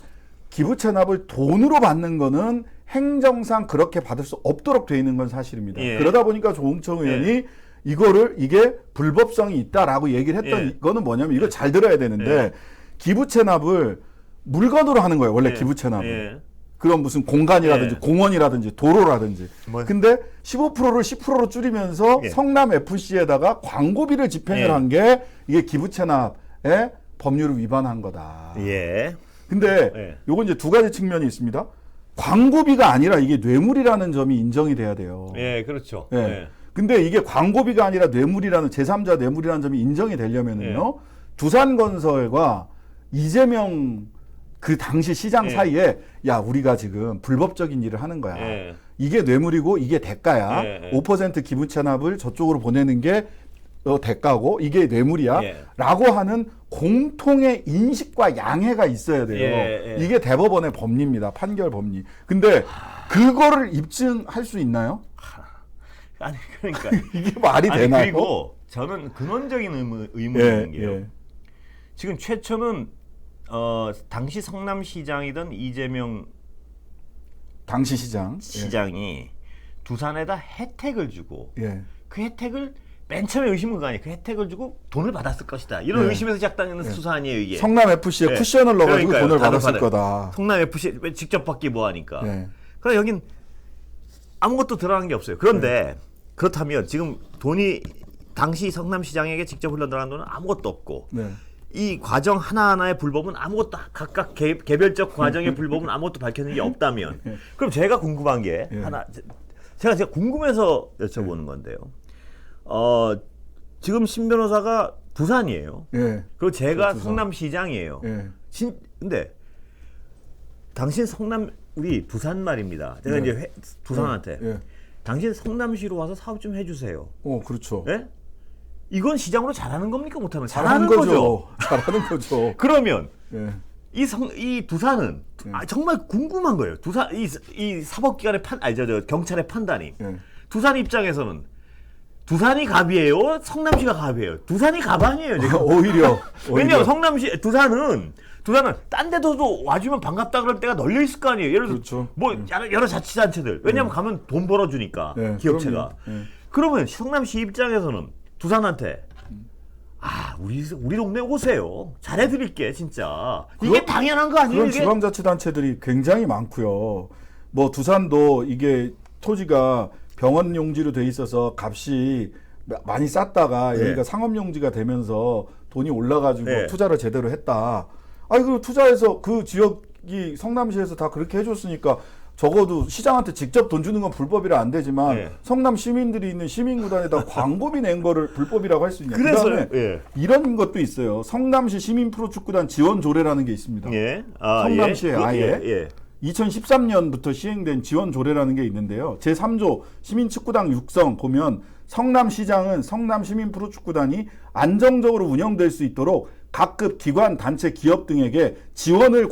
기부 체납을 돈으로 받는 거는 행정상 그렇게 받을 수 없도록 돼 있는 건 사실입니다. 예. 그러다 보니까 조홍천 의원이 이게 불법성이 있다라고 얘기를 했던 예. 이거는 뭐냐면 이거 잘 들어야 되는데 기부 체납을 물건으로 하는 거예요. 원래 기부 체납은. 예. 그런 무슨 공간이라든지 공원이라든지 도로라든지. 뭐. 근데 15%를 10%로 줄이면서 예. 성남 FC에다가 광고비를 집행을 예. 한 게 이게 기부 체납의 법률을 위반한 거다. 예. 근데 예. 요건 이제 두 가지 측면이 있습니다. 광고비가 아니라 이게 뇌물이라는 점이 인정이 돼야 돼요. 예, 그렇죠. 예. 예. 근데 이게 광고비가 아니라 뇌물이라는 제3자 뇌물이라는 점이 인정이 되려면은요. 두산건설과 이재명 그 당시 시장 예. 사이에 야 우리가 지금 불법적인 일을 하는 거야. 예. 이게 뇌물이고 이게 대가야. 예. 5% 기부 체납을 저쪽으로 보내는 게 대가고 이게 뇌물이야. 예. 라고 하는 공통의 인식과 양해가 있어야 돼요. 예. 이게 대법원의 법리입니다. 판결 법리. 근데 그거를 입증할 수 있나요? 아니 그러니까 이게 말이 아니, 되나요? 그리고 저는 근원적인 의문이 있는 게요. 지금 최초는 당시 성남시장이던 이재명 당시 시장. 시장이 두산에다 혜택을 주고 예. 그 혜택을 맨 처음에 의심은 그거 아니에요. 그 혜택을 주고 돈을 받았을 것이다. 이런 예. 의심에서 시작되는 수사 아니에요 이게. 성남 FC에 예. 쿠션을 넣어가지고 그러니까요. 돈을 다들 받았을 받아요. 거다. 성남 FC 직접 받기 뭐하니까. 예. 그러니까 여긴 아무것도 드러난 게 없어요. 그런데 그렇다면 지금 돈이 당시 성남시장에게 직접 흘러들어간 돈은 아무것도 없고 네. 이 과정 하나하나의 불법은 아무것도 각각 개별적 과정의 불법은 아무것도 밝혀진 게 없다면 그럼 제가 궁금한 게 예. 하나 제가 궁금해서 여쭤보는 건데요. 지금 신 변호사가 부산이에요. 예. 그리고 제가 부산. 성남시장이에요. 예. 근데 당신 성남 우리 부산 말입니다. 제가 네. 이제 두산한테 예. 당신 성남시로 와서 사업 좀 해주세요. 그렇죠. 예? 이건 시장으로 잘하는 겁니까 못하는 잘하는 거죠. 잘하는 거죠. 그러면 예. 이 두산은 정말 궁금한 거예요. 두산 이 사법기관의 경찰의 판단이 예. 두산 입장에서는 두산이 갑이에요, 성남시가 갑이에요. 두산이 갑 아니에요 지금. 오히려. 왜냐면 두산은 딴 데도 와주면 반갑다 그럴 때가 널려 있을 거 아니에요. 예를 들어 그렇죠. 뭐 여러 자치단체들. 왜냐면 가면 돈 벌어주니까 예, 기업체가. 그럼요. 예. 그러면 성남시 입장에서는 두산한테 우리 동네 오세요. 잘해드릴게 진짜. 이게 당연한 거 아니에요? 그런 이게? 지방자치단체들이 굉장히 많고요. 뭐 두산도 이게 토지가 병원 용지로 돼 있어서 값이 많이 쌌다가 네. 여기가 상업 용지가 되면서 돈이 올라가지고 네. 투자를 제대로 했다. 아니 그 투자해서 그 지역이 성남시에서 다 그렇게 해줬으니까 적어도 시장한테 직접 돈 주는 건 불법이라 안 되지만 네. 성남 시민들이 있는 시민구단에다 광고비 낸 거를 불법이라고 할 수 있냐. 그래서 그다음에 예. 이런 것도 있어요. 성남시 시민 프로축구단 지원 조례라는 게 있습니다. 예. 성남시에 예. 아예 예. 2013년부터 시행된 지원 조례라는 게 있는데요. 제3조 시민축구단 육성 보면 성남시장은 성남시민 프로축구단이 안정적으로 운영될 수 있도록 각급 기관, 단체, 기업 등에게 지원을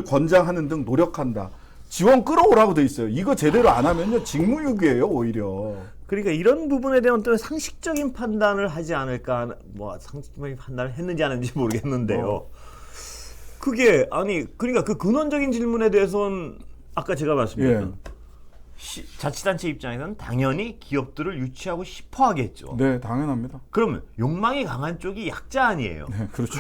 권장하는 등 노력한다. 지원 끌어오라고 돼 있어요. 이거 제대로 안 하면요 직무유기예요 오히려. 그러니까 이런 부분에 대한 어떤 상식적인 판단을 하지 않을까, 뭐 상식적인 판단을 했는지 안 했는지 모르겠는데요. 그게 그러니까 그 근원적인 질문에 대해서는 아까 제가 말씀드렸던 자치단체 입장에서는 당연히 기업들을 유치하고 싶어 하겠죠. 네, 당연합니다. 그러면 욕망이 강한 쪽이 약자 아니에요. 네, 그렇죠.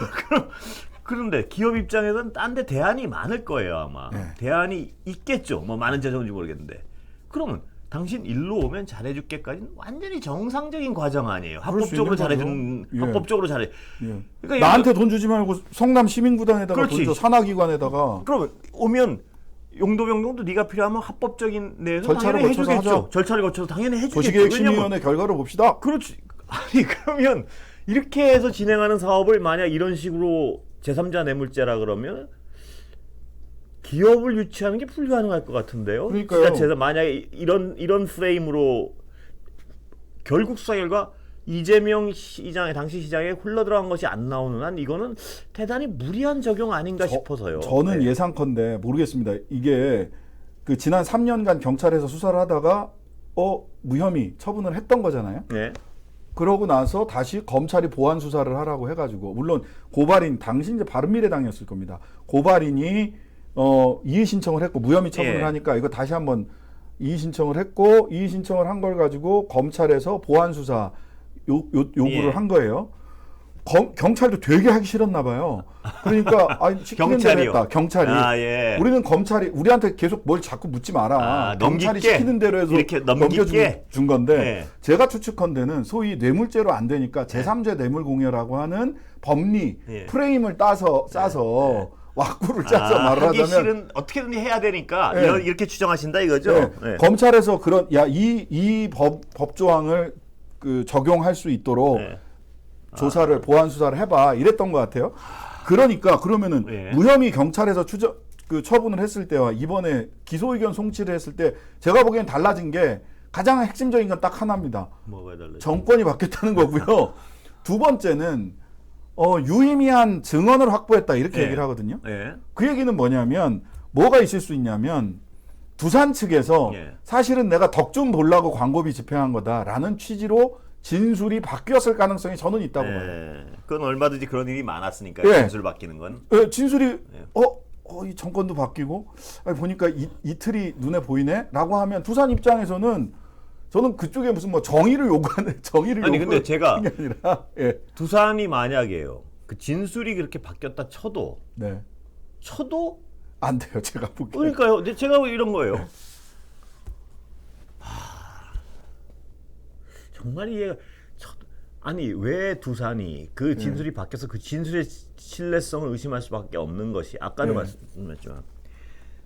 그런데 기업 입장에서는 딴 데 대안이 많을 거예요 아마. 네. 대안이 있겠죠. 뭐 많은 재정인지 모르겠는데. 그러면 당신 일로 오면 잘해줄게까지는 완전히 정상적인 과정 아니에요. 합법적으로 잘해주는 예. 합법적으로 잘해. 예. 그러니까 나한테 돈 주지 말고 성남 시민구단에다가 그렇지. 돈 줘. 산하기관에다가. 그러면 오면 용도 변경도 네가 필요하면 합법적인 내에서 절차를 당연히 거쳐서 해주겠죠. 하죠. 절차를 거쳐서 당연히 해주겠죠. 도시계획심의위원회 결과를 봅시다. 그렇지. 아니 그러면 이렇게 해서 진행하는 사업을 만약 이런 식으로 제3자 뇌물죄라 그러면 기업을 유치하는 게 불가능할 것 같은데요. 그러니까요. 진짜 만약에 이런 프레임으로 결국 수사 결과 이재명 시장의 당시 시장에 흘러들어간 것이 안 나오는 한 이거는 대단히 무리한 적용 아닌가 싶어서요. 저는 네. 예상컨대 모르겠습니다. 이게 그 지난 3년간 경찰에서 수사를 하다가 무혐의 처분을 했던 거잖아요. 네. 그러고 나서 다시 검찰이 보완 수사를 하라고 해가지고 물론 고발인 당시 이제 바른미래당이었을 겁니다. 고발인이 이의 신청을 했고 무혐의 처분을 예. 하니까 이거 다시 한번 이의 신청을 했고 이의 신청을 한 걸 가지고 검찰에서 보완 수사 요구를 예. 한 거예요. 경찰도 되게 하기 싫었나 봐요. 그러니까 시키는 대로 했다. 경찰이. 예. 우리는 검찰이 우리한테 계속 뭘 자꾸 묻지 마라. 경찰이 넘길게. 시키는 대로 해서 이렇게 넘겨준 건데 예. 제가 추측컨대는 소위 뇌물죄로 안 되니까 제3자 뇌물공여라고 하는 법리 예. 프레임을 싸서 왁구를 짜서 말을 하기 하자면 싫은 어떻게든 해야 되니까 예. 이렇게 추정하신다 이거죠. 네, 예. 검찰에서 그런 이 법 조항을 적용할 수 있도록 예. 조사를 보완 수사를 해봐 이랬던 것 같아요. 그러니까 그러면은 예. 무혐의 경찰에서 처분을 했을 때와 이번에 기소 의견 송치를 했을 때 제가 보기엔 달라진 게 가장 핵심적인 건 딱 하나입니다. 뭐가 달라져? 정권이 바뀌었다는 거고요. 두 번째는 유의미한 증언을 확보했다 이렇게 예. 얘기를 하거든요. 예. 그 얘기는 뭐냐면 뭐가 있을 수 있냐면 두산 측에서 예. 사실은 내가 덕 좀 보려고 광고비 집행한 거다라는 취지로 진술이 바뀌었을 가능성이 저는 있다고 봐요. 예. 그건 얼마든지 그런 일이 많았으니까 예. 진술 바뀌는 건. 진술이 이 정권도 바뀌고 보니까 이틀이 눈에 보이네라고 하면 두산 입장에서는 저는 그쪽에 무슨 뭐 정의를 요구하는 정의를 아니 근데 제가 게 아니라 두산이 만약에요 그 진술이 그렇게 바뀌었다 쳐도 안 돼요 제가 보기에. 그러니까요. 근데 제가 이런 거예요. 정말 이해가 아니 왜 두산이 그 진술이 바뀌어서 그 진술의 신뢰성을 의심할 수밖에 없는 것이 아까도 말씀했지만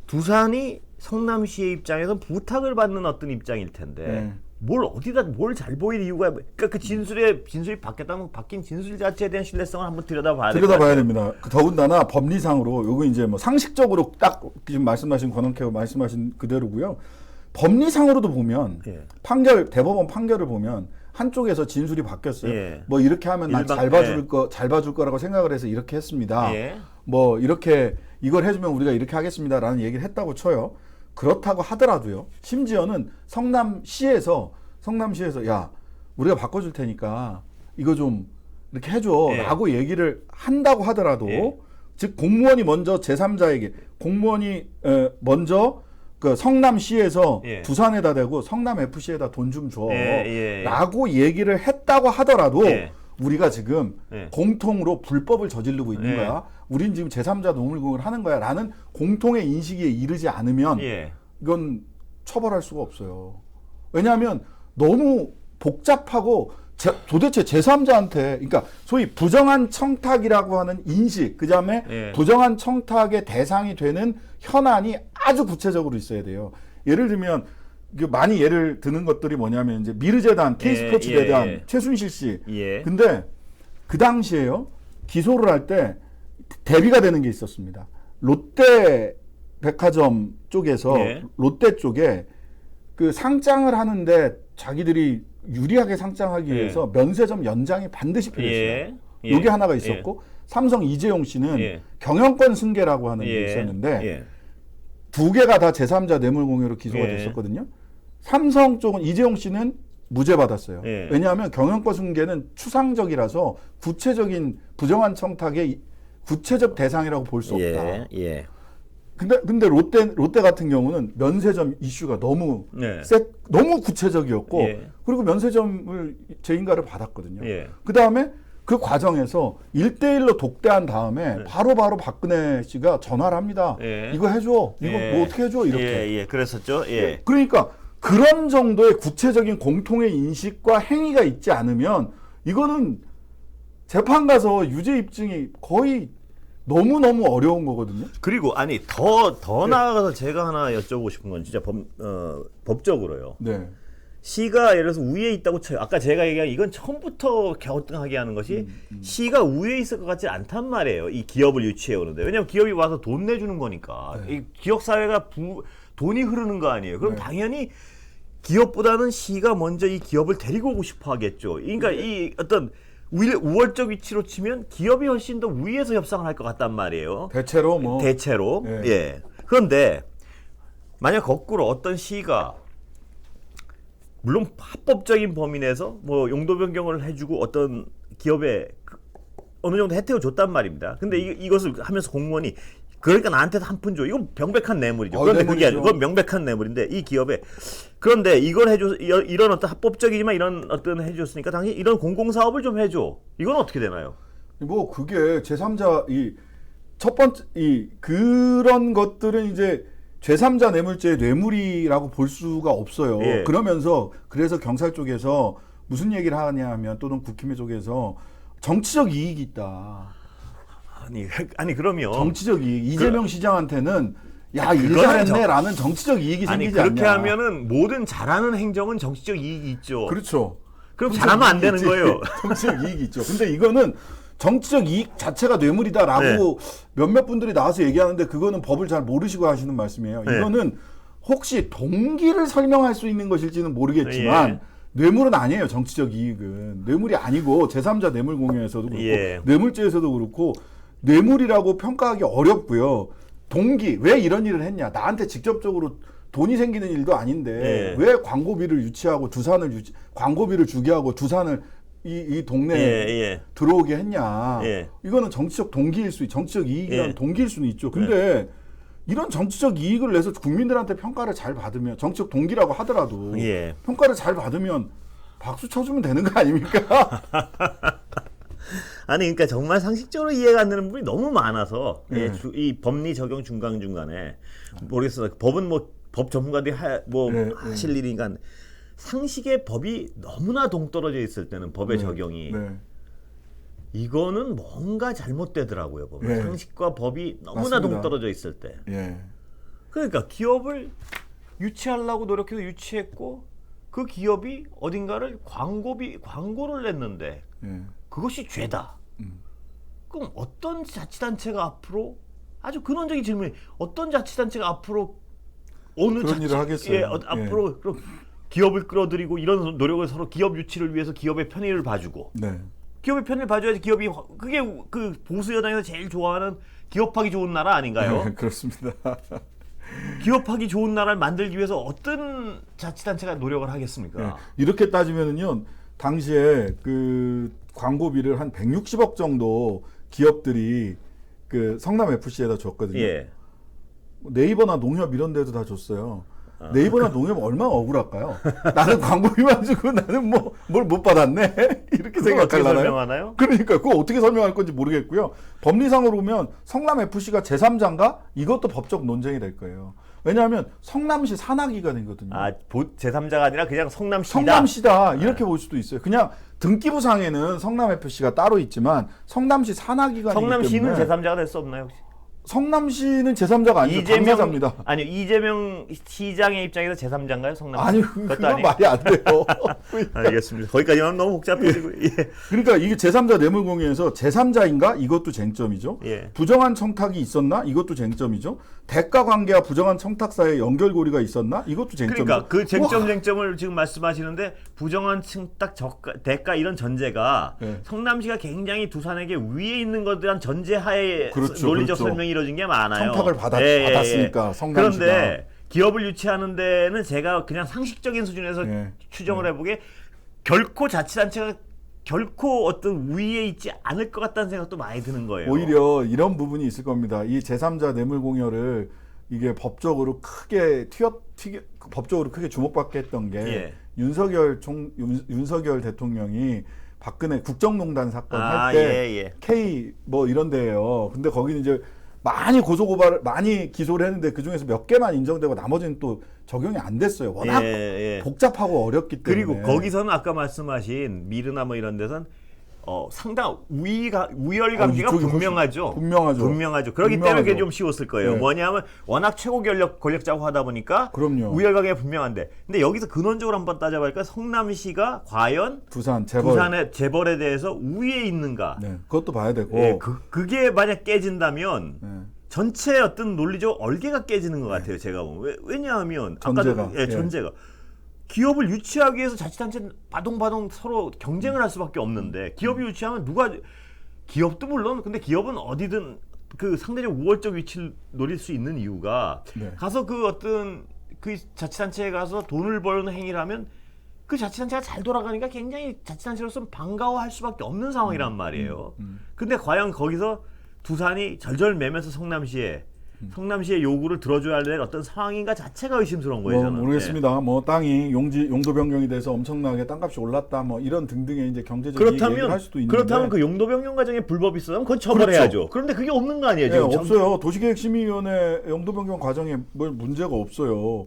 두산이 성남시의 입장에서 부탁을 받는 어떤 입장일 텐데 뭘 잘 보일 이유가 그러니까 그 진술이 바뀌었다면 바뀐 진술 자체에 대한 신뢰성을 한번 들여다봐야 됩니다. 더군다나 법리상으로 요거 이제 뭐 상식적으로 딱 지금 말씀하신 권원태가 말씀하신 그대로고요. 법리상으로도 보면 대법원 판결을 보면 한쪽에서 진술이 바뀌었어요. 예. 뭐 이렇게 하면 날 잘 봐줄 거라고 생각을 해서 이렇게 했습니다. 예. 뭐 이렇게 이걸 해주면 우리가 이렇게 하겠습니다라는 얘기를 했다고 쳐요. 그렇다고 하더라도요. 심지어는 성남시에서 야 우리가 바꿔줄 테니까 이거 좀 이렇게 해줘라고 얘기를 한다고 하더라도 즉 공무원이 먼저 제3자에게 공무원이 먼저 그 성남시에서 두산에다 대고 성남FC에다 돈 좀 줘라고 얘기를 했다고 하더라도 우리가 지금 공통으로 불법을 저지르고 있는 거야. 우린 지금 제3자 뇌물공여를 하는 거야 라는 공통의 인식에 이르지 않으면 이건 처벌할 수가 없어요. 왜냐하면 너무 복잡하고 도대체 제3자한테 그러니까 소위 부정한 청탁이라고 하는 인식 그다음에 부정한 청탁의 대상이 되는 현안이 아주 구체적으로 있어야 돼요. 예를 들면 많이 예를 드는 것들이 뭐냐면 이제 미르재단, K스포츠재단, 최순실 씨. 근데 그 당시에요. 기소를 할 때 대비가 되는 게 있었습니다. 롯데 백화점 쪽에서 롯데 쪽에 그 상장을 하는데 자기들이 유리하게 상장하기 위해서 면세점 연장이 반드시 필요했어요. 요게 하나가 있었고 삼성 이재용 씨는 경영권 승계라고 하는 게 있었는데 두 개가 다 제3자 뇌물공여로 기소가 됐었거든요. 삼성 쪽은 이재용 씨는 무죄 받았어요. 왜냐하면 경영권 승계는 추상적이라서 구체적인 부정한 청탁의 구체적 대상이라고 볼 수 없다. 근데 롯데 같은 경우는 면세점 이슈가 너무 너무 구체적이었고 그리고 면세점을 재인가를 받았거든요. 그 다음에 그 과정에서 1대1로 독대한 다음에 바로바로 박근혜 씨가 전화를 합니다. 이거 해줘. 이거 뭐 어떻게 해줘. 이렇게. 그랬었죠. 그러니까 그런 정도의 구체적인 공통의 인식과 행위가 있지 않으면 이거는 재판 가서 유죄 입증이 거의 너무너무 어려운 거거든요. 그리고 아니 더 나아가서 제가 하나 여쭤보고 싶은 건 진짜 법적으로요. C가 예를 들어서 우위에 있다고 쳐요. 아까 제가 얘기한 이건 처음부터 갸우뚱하게 하는 것이 C가 우위에 있을 것 같지 않단 말이에요. 이 기업을 유치해 오는데. 왜냐하면 기업이 와서 돈 내주는 거니까. 이 기업 사회가 돈이 흐르는 거 아니에요. 그럼 당연히 기업보다는 C가 먼저 이 기업을 데리고 오고 싶어 하겠죠. 그러니까 이 어떤 우월적 위치로 치면 기업이 훨씬 더 위에서 협상을 할 것 같단 말이에요. 대체로 뭐 대체로. 예. 그런데 만약 거꾸로 어떤 C가 물론 합법적인 범위 내에서 뭐 용도 변경을 해주고 어떤 기업에 어느 정도 혜택을 줬단 말입니다. 근데 이것을 하면서 공무원이 그러니까 나한테도 한 푼 줘. 이건 명백한 뇌물이죠. 그런데 그게 아니고 그건 명백한 뇌물인데 이 기업에 그런데 이걸 해줘 이런 어떤 합법적이지만 이런 어떤 해줬으니까 당신 이런 공공사업을 좀 해줘. 이건 어떻게 되나요? 뭐 그게 제3자 이 첫 번째 이 그런 것들은 이제 제3자 뇌물죄의 뇌물이라고 볼 수가 없어요. 예. 그러면서 그래서 경찰 쪽에서 무슨 얘기를 하냐 하면 또는 국힘의 쪽에서 정치적 이익이 있다. 아니 그러면 정치적 이익. 이재명 시장한테는 야, 일 그거는 잘했네라는 정치적 이익이 생기지 않냐. 그렇게 하면은 모든 잘하는 행정은 정치적 이익이 있죠. 그렇죠. 그럼 잘하면 안 되는 거예요. 정치적 이익이 있죠. 근데 이거는 정치적 이익 자체가 뇌물이다라고 몇몇 분들이 나와서 얘기하는데 그거는 법을 잘 모르시고 하시는 말씀이에요. 이거는 혹시 동기를 설명할 수 있는 것일지는 모르겠지만 뇌물은 아니에요. 정치적 이익은. 뇌물이 아니고 제3자 뇌물 공여에서도 그렇고 뇌물죄에서도 그렇고 뇌물이라고 평가하기 어렵고요. 동기, 왜 이런 일을 했냐. 나한테 직접적으로 돈이 생기는 일도 아닌데 왜 광고비를 유치하고 광고비를 주게 하고 두산을 이 동네에 들어오게 했냐. 이거는 정치적 동기일 정치적 이익이라는 동기일 수는 있죠. 근데 이런 정치적 이익을 내서 국민들한테 평가를 잘 받으면 정치적 동기라고 하더라도 평가를 잘 받으면 박수 쳐주면 되는 거 아닙니까? 아니 그러니까 정말 상식적으로 이해가 안 되는 부분이 너무 많아서 이 법리 적용 중간중간에 모르겠어요. 법은 뭐 법 전문가들이 하실 일이니까 상식의 법이 너무나 동떨어져 있을 때는 법의 적용이 이거는 뭔가 잘못되더라고요. 상식과 법이 너무나 맞습니다. 동떨어져 있을 때. 그러니까 기업을 유치하려고 노력해서 유치했고 그 기업이 어딘가를 광고를 냈는데 그것이 죄다. 그럼 어떤 자치단체가 앞으로 아주 근원적인 질문이 어떤 자치단체가 앞으로 어느 그런 일을 하겠어요. 앞으로 그럼 기업을 끌어들이고 이런 노력을 서로 기업 유치를 위해서 기업의 편의를 봐주고 기업의 편의를 봐줘야지 기업이 그게 그 보수 여당에서 제일 좋아하는 기업하기 좋은 나라 아닌가요? 그렇습니다. 기업하기 좋은 나라를 만들기 위해서 어떤 자치단체가 노력을 하겠습니까? 이렇게 따지면은요, 당시에 그 광고비를 한 160억 정도 기업들이 그 성남 FC에다 줬거든요. 네이버나 농협 이런 데도 다 줬어요. 네이버나 농협 얼마나 억울할까요? 나는 광고비만 주고 나는 뭐 뭘 못 받았네 이렇게 생각하잖아요. 어떻게 설명하나요? 그러니까 그거 어떻게 설명할 건지 모르겠고요. 법리상으로 보면 성남 FC가 제3자인가? 이것도 법적 논쟁이 될 거예요. 왜냐하면 성남시 산하기관이거든요. 제3자가 아니라 그냥 성남시다. 성남시다 이렇게 볼 수도 있어요. 그냥 등기부상에는 성남 FC가 따로 있지만 성남시 산하기관이기 성남시는 때문에 제3자가 될 수 없나요 혹시? 성남시는 제3자가 아니죠. 당사자입니다. 아니요. 이재명 시장의 입장에서 제3자인가요? 성남시? 아니 그건 말이 안 돼요. 알겠습니다. 거기까지만 너무 복잡해지고. 그러니까 이게 제3자 뇌물공여에서 제3자인가? 이것도 쟁점이죠. 부정한 청탁이 있었나? 이것도 쟁점이죠. 대가 관계와 부정한 청탁 사이에 연결고리가 있었나? 이것도 쟁점이죠. 그러니까 그 쟁점을 지금 말씀하시는데 부정한 청탁, 대가 이런 전제가 성남시가 굉장히 두산에게 위에 있는 것에 대한 전제하에 논리적 설명이 이루어진 게 많아요. 청탁을 받았으니까 성남시가. 그런데 기업을 유치하는 데는 제가 그냥 상식적인 수준에서 추정을 해보기에 결코 자치단체가 결코 어떤 위에 있지 않을 것 같다는 생각도 많이 드는 거예요. 오히려 이런 부분이 있을 겁니다. 이 제3자 뇌물 공여를 이게 법적으로 크게 법적으로 크게 주목받게 했던 게 윤석열 대통령이 박근혜 국정농단 사건 할 때 K 뭐 이런 데예요. 근데 거기는 이제 많이 고소고발을 많이 기소를 했는데 그 중에서 몇 개만 인정되고 나머지는 또 적용이 안 됐어요. 워낙 복잡하고 어렵기 때문에. 그리고 거기서는 아까 말씀하신 미르나 뭐 이런 데선 상당 우열 관계가 이쪽이 분명하죠. 분명하죠. 그렇기 때문에 분명하죠. 그게 좀 쉬웠을 거예요. 네. 뭐냐면 워낙 최고 권력자고 하다 보니까 그럼요. 우열 관계가 분명한데, 근데 여기서 근원적으로 한번 따져보니까 성남시가 과연 두산 재벌. 부산의 재벌에 대해서 우위에 있는가? 네, 그것도 봐야 되고. 예, 그게 만약 깨진다면 네. 전체 어떤 논리적 얼개가 깨지는 것 같아요. 제가 보면. 왜냐하면 전제가. 아까도 전제가 기업을 유치하기 위해서 자치단체 바동바동 서로 경쟁을 할 수밖에 없는데, 기업이 유치하면 기업도 물론, 근데 기업은 어디든 그 상대적 우월적 위치를 노릴 수 있는 이유가 네. 가서 그 어떤 그 자치단체에 가서 돈을 버는 행위를 하면 그 자치단체가 잘 돌아가니까 굉장히 자치단체로서는 반가워할 수밖에 없는 상황이란 말이에요. 근데 과연 거기서 두산이 절절매면서 성남시의 요구를 들어줘야 될 어떤 상황인가 자체가 의심스러운 거예요. 저는. 모르겠습니다. 뭐 땅이 용도 변경이 돼서 엄청나게 땅값이 올랐다, 뭐 이런 등등의 이제 경제적 얘기를 할 수도 있는데. 그렇다면 그 용도 변경 과정에 불법이 있었다면 그건 처벌해야죠. 그렇죠. 그런데 그게 없는 거 아니에요? 네, 지금 없어요. 도시계획심의위원회 용도 변경 과정에 뭘 문제가 없어요.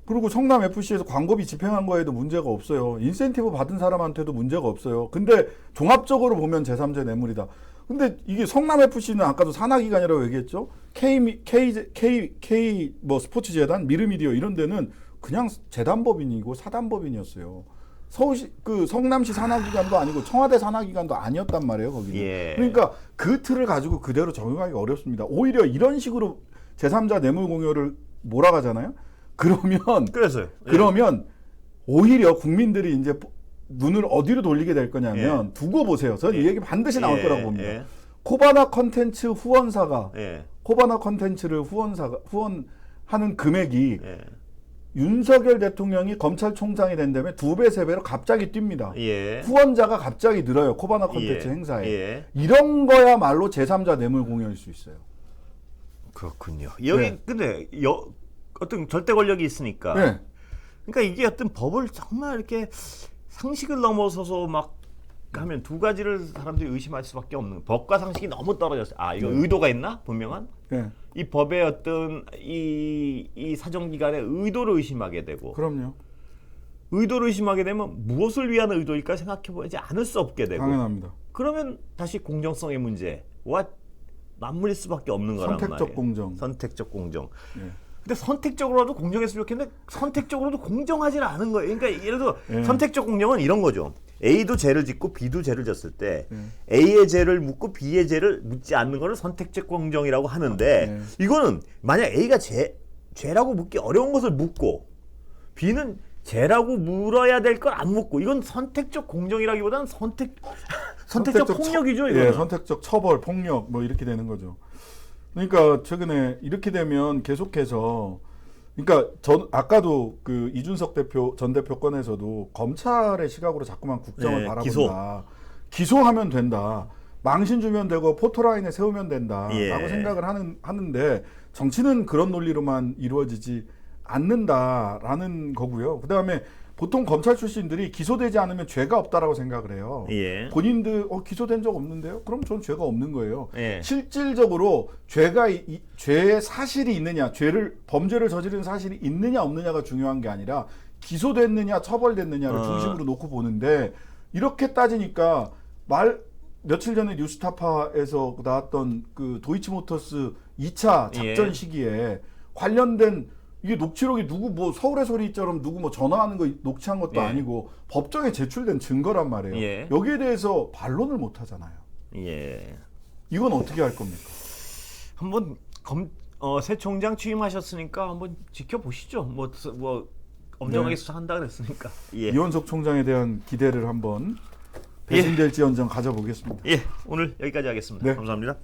그리고 성남 FC에서 광고비 집행한 거에도 문제가 없어요. 인센티브 받은 사람한테도 문제가 없어요. 근데 종합적으로 보면 제3자 뇌물이다. 근데 이게 성남 FC는 아까도 산하기관이라고 얘기했죠. K 뭐 스포츠재단, 미르미디어 이런 데는 그냥 재단법인이고 사단법인이었어요. 서울시 그 성남시 산하기관도 아니고 청와대 산하기관도 아니었단 말이에요. 거기는. 예. 그러니까 그 틀을 가지고 그대로 적용하기가 어렵습니다. 오히려 이런 식으로 제3자 뇌물 공여를 몰아가잖아요. 그러면 오히려 국민들이 이제 눈을 어디로 돌리게 될 거냐면, 두고 보세요. 저는 이 얘기 반드시 나올 거라고 봅니다. 코바나 컨텐츠 후원사가 코바나 컨텐츠를 후원하는 금액이 윤석열 대통령이 검찰총장이 된 다음에 2배, 3배로 갑자기 뜁니다. 후원자가 갑자기 늘어요. 코바나 컨텐츠 행사에. 이런 거야말로 제3자 뇌물 공여일 수 있어요. 그렇군요. 여기 근데 어떤 절대 권력이 있으니까. 그러니까 이게 어떤 법을 정말 이렇게 상식을 넘어서서 막 하면 두 가지를 사람들이 의심할 수밖에 없는, 법과 상식이 너무 떨어졌어요. 이거 의도가 있나? 분명한? 이 법의 어떤 이 사정기관의 의도를 의심하게 되고, 그럼요. 의도를 의심하게 되면 무엇을 위한 의도일까 생각해보지 않을 수 없게 되고, 당연합니다. 그러면 다시 공정성의 문제와 맞물릴 수밖에 없는 거란 말이에요. 선택적 공정. 근데 선택적으로도 공정했으면 좋겠는데 선택적으로도 공정하지는 않은 거예요. 그러니까 예를 들어 선택적 공정은 이런 거죠. A도 죄를 짓고 B도 죄를 졌을 때 A의 죄를 묻고 B의 죄를 묻지 않는 거를 선택적 공정이라고 하는데, 이거는 만약 A가 죄라고 묻기 어려운 것을 묻고 B는 죄라고 물어야 될 걸 안 묻고, 이건 선택적 공정이라기보다는 선택적 폭력이죠. 이거는. 선택적 처벌, 폭력 뭐 이렇게 되는 거죠. 그러니까 최근에 이렇게 되면 계속해서, 그러니까 아까도 그 이준석 전 대표 건에서도 검찰의 시각으로 자꾸만 국정을 바라본다. 기소하면 된다. 망신 주면 되고 포토라인에 세우면 된다라고 생각을 하는데, 정치는 그런 논리로만 이루어지지 않는다라는 거고요. 그다음에 보통 검찰 출신들이 기소되지 않으면 죄가 없다라고 생각을 해요. 본인들 기소된 적 없는데요? 그럼 전 죄가 없는 거예요. 실질적으로 죄의 사실이 있느냐, 범죄를 저지른 사실이 있느냐 없느냐가 중요한 게 아니라 기소됐느냐 처벌됐느냐를 중심으로 놓고 보는데, 이렇게 따지니까 며칠 전에 뉴스타파에서 나왔던 그 도이치모터스 2차 작전 시기에 관련된 이게 녹취록이 누구 뭐 서울의 소리처럼 누구 뭐 전화하는 거 녹취한 것도 아니고 법정에 제출된 증거란 말이에요. 여기에 대해서 반론을 못 하잖아요. 이건 어떻게 할 겁니까? 한번 새 총장 취임하셨으니까 한번 지켜보시죠. 뭐 엄정하게 수사한다 그랬으니까. 이원석 총장에 대한 기대를 한번 배신될지언정 가져보겠습니다. 오늘 여기까지 하겠습니다. 감사합니다.